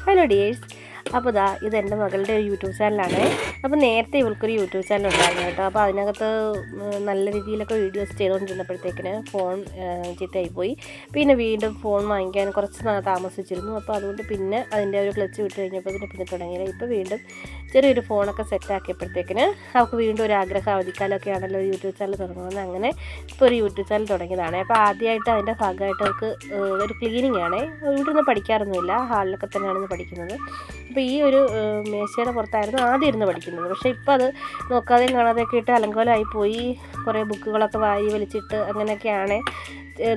Hello dears. അപ്പോൾ ഇതെൻ്റെ മകളുടെ ഒരു യൂട്യൂബ് ചാനലാണ്. അപ്പോൾ നേരത്തെ ഇവൾക്കൊരു യൂട്യൂബ് ചാനൽ ഉണ്ടായിരുന്നു കേട്ടോ. അപ്പോൾ അതിനകത്ത് നല്ല രീതിയിലൊക്കെ വീഡിയോസ് ചെയ്തുകൊണ്ടിരുന്നപ്പോഴത്തേക്കിന് ഫോൺ ചീത്തയായിപ്പോയി. പിന്നെ വീണ്ടും ഫോൺ വാങ്ങിക്കാൻ കുറച്ച് താമസിച്ചിരുന്നു. അപ്പോൾ അതുകൊണ്ട് പിന്നെ അതിൻ്റെ ഒരു ക്ലച്ച് വിട്ട് കഴിഞ്ഞപ്പോൾ പിന്നെ തുടങ്ങിയില്ല. ഇപ്പോൾ വീണ്ടും ചെറിയൊരു ഫോണൊക്കെ സെറ്റാക്കിയപ്പോഴത്തേക്കിന് അവൾക്ക് വീണ്ടും ഒരു ആഗ്രഹം, അവധിക്കാലമൊക്കെ ആണല്ലോ യൂട്യൂബ് ചാനൽ തുടങ്ങുന്നത്. അങ്ങനെ ഇപ്പോൾ ഒരു യൂട്യൂബ് ചാനൽ തുടങ്ങിയതാണ്. അപ്പോൾ ആദ്യമായിട്ട് അതിൻ്റെ ഭാഗമായിട്ട് അവൾക്ക് ഒരു ക്ലീനിങ് ആണ്. ഇവിടെ നിന്ന് പഠിക്കാറൊന്നുമില്ല, ഹാളിലൊക്കെ തന്നെയാണ് പഠിക്കുന്നത്. അപ്പോൾ ഈ ഒരു മേശയുടെ പുറത്തായിരുന്നു ആദ്യം ഇരുന്ന് പഠിക്കുന്നത്. പക്ഷേ ഇപ്പോൾ അത് നോക്കാതെയും കാണാതെയൊക്കെ ഇട്ട് അലങ്കോലമായി പോയി. കുറേ ബുക്കുകളൊക്കെ വാരി വലിച്ചിട്ട് അങ്ങനെയൊക്കെയാണ്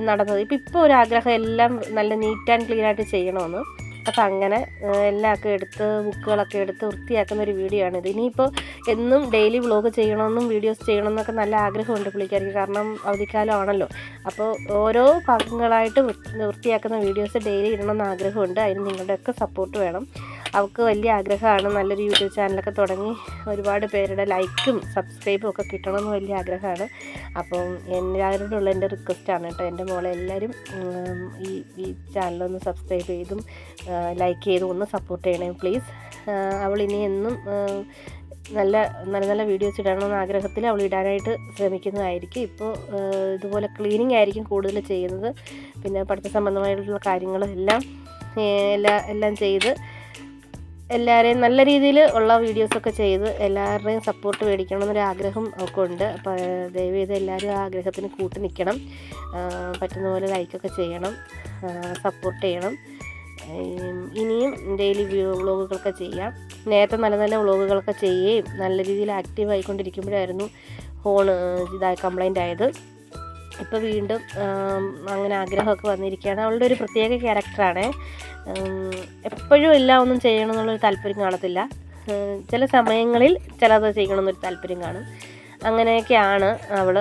നടന്നത്. ഇപ്പോൾ ഒരു ആഗ്രഹം എല്ലാം നല്ല നീറ്റ് ആൻഡ് ക്ലീൻ ആയിട്ട് ചെയ്യണമെന്ന്. അപ്പം അങ്ങനെ എല്ലാമൊക്കെ എടുത്ത് ബുക്കുകളൊക്കെ എടുത്ത് വൃത്തിയാക്കുന്ന ഒരു വീഡിയോ ആണിത്. ഇനിയിപ്പോൾ എന്നും ഡെയിലി വ്ളോഗ് ചെയ്യണമെന്നും വീഡിയോസ് ചെയ്യണമെന്നൊക്കെ നല്ല ആഗ്രഹമുണ്ട് പുള്ളിക്കാർക്ക്. കാരണം അവധിക്കാലം ആണല്ലോ. അപ്പോൾ ഓരോ ഭാഗങ്ങളായിട്ട് വൃത്തിയാക്കുന്ന വീഡിയോസ് ഡെയിലി ഇടണമെന്ന് ആഗ്രഹമുണ്ട്. അതിന് നിങ്ങളുടെയൊക്കെ സപ്പോർട്ട് വേണം. അവൾക്ക് വലിയ ആഗ്രഹമാണ് നല്ലൊരു യൂട്യൂബ് ചാനലൊക്കെ തുടങ്ങി ഒരുപാട് പേരുടെ ലൈക്കും സബ്സ്ക്രൈബും ഒക്കെ കിട്ടണമെന്ന് വലിയ ആഗ്രഹമാണ്. അപ്പം എല്ലാവരോടുള്ള എൻ്റെ റിക്വസ്റ്റാണ് കേട്ടോ, എൻ്റെ മോളെ എല്ലാവരും ഈ ചാനലൊന്ന് സബ്സ്ക്രൈബ് ചെയ്തും ലൈക്ക് ചെയ്തും ഒന്ന് സപ്പോർട്ട് ചെയ്യണേ പ്ലീസ്. അവൾ ഇനി എന്നും നല്ല നല്ല വീഡിയോസ് ഇടണമെന്ന ആഗ്രഹത്തിൽ അവൾ ഇടാനായിട്ട് ശ്രമിക്കുന്നതായിരിക്കും. ഇപ്പോൾ ഇതുപോലെ ക്ലീനിങ് ആയിരിക്കും കൂടുതൽ ചെയ്യുന്നത്. പിന്നെ പഠിത്ത സംബന്ധമായിട്ടുള്ള കാര്യങ്ങളെല്ലാം എല്ലാം ചെയ്ത് എല്ലാവരെയും നല്ല രീതിയിൽ ഉള്ള വീഡിയോസൊക്കെ ചെയ്ത് എല്ലാവരുടെയും സപ്പോർട്ട് മേടിക്കണമെന്നൊരു ആഗ്രഹം ഒക്കെ ഉണ്ട്. അപ്പോൾ ദയവ് ചെയ്ത് എല്ലാവരും ആ ആഗ്രഹത്തിന് കൂട്ടി നിൽക്കണം. പറ്റുന്ന പോലെ ലൈക്കൊക്കെ ചെയ്യണം, സപ്പോർട്ട് ചെയ്യണം. ഇനിയും ഡെയിലി വ്ളോഗുകളൊക്കെ ചെയ്യാം. നേരത്തെ നല്ല നല്ല വ്ളോഗുകളൊക്കെ ചെയ്യുകയും നല്ല രീതിയിൽ ആക്റ്റീവ് ആയിക്കൊണ്ടിരിക്കുമ്പോഴായിരുന്നു ഫോൺ കംപ്ലൈൻ്റ് ആയത്. ഇപ്പോൾ വീണ്ടും അങ്ങനെ ആഗ്രഹമൊക്കെ വന്നിരിക്കുകയാണ്. അവളുടെ ഒരു പ്രത്യേക ക്യാരക്ടറാണ്. എപ്പോഴും എല്ലാം ഒന്നും ചെയ്യണമെന്നുള്ളൊരു താല്പര്യം കാണത്തില്ല. ചില സമയങ്ങളിൽ ചിലത് ചെയ്യണമെന്നൊരു താല്പര്യം കാണും. അങ്ങനെയൊക്കെയാണ് അവൾ.